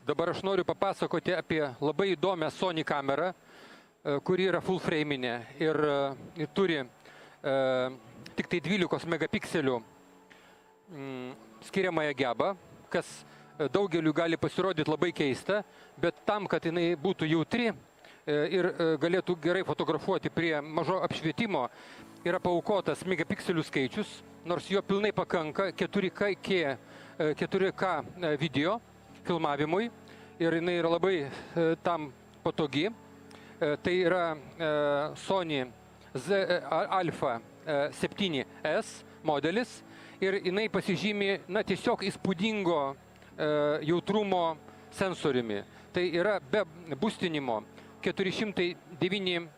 Dabar aš noriu papasakoti apie labai įdomią Sony kamerą, kuri yra full framinė ir turi tik tai 12 megapikselių skiriamąją gebą, kas daugeliu gali pasirodyti labai keista, bet tam, kad jinai būtų jautri ir galėtų gerai fotografuoti prie mažo apšvietimo, yra paaukotas megapikselių skaičius, nors jo pilnai pakanka 4K video filmavimui ir jinai yra labai tam patogi. Tai yra Sony Alpha 7S modelis ir jinai pasižymi tiesiog įspūdingo jautrumo sensoriumi. Tai yra be bustinimo 409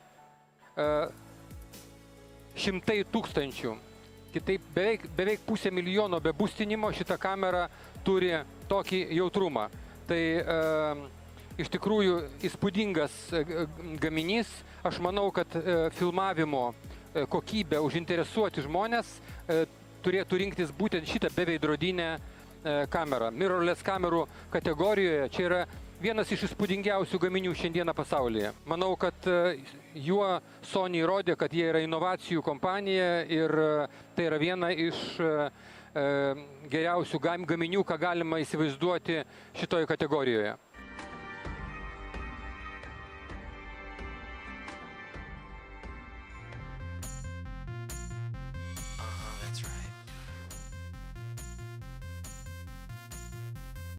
tūkstančių. Kitaip beveik 500 milijono be bustinimo šita kamera turi tokį jautrumą. Tai iš tikrųjų įspūdingas gaminys. Aš manau, kad filmavimo kokybę užinteresuoti žmonės turėtų rinktis būtent šitą beveidrodinę kamerą. Mirrorless kamerų kategorijoje čia yra vienas iš įspūdingiausių gaminių šiandieną pasaulyje. Manau, kad juo Sony įrodė, kad jie yra inovacijų kompanija ir tai yra viena iš geriausių gaminių, ką galima įsivaizduoti šitoje kategorijoje.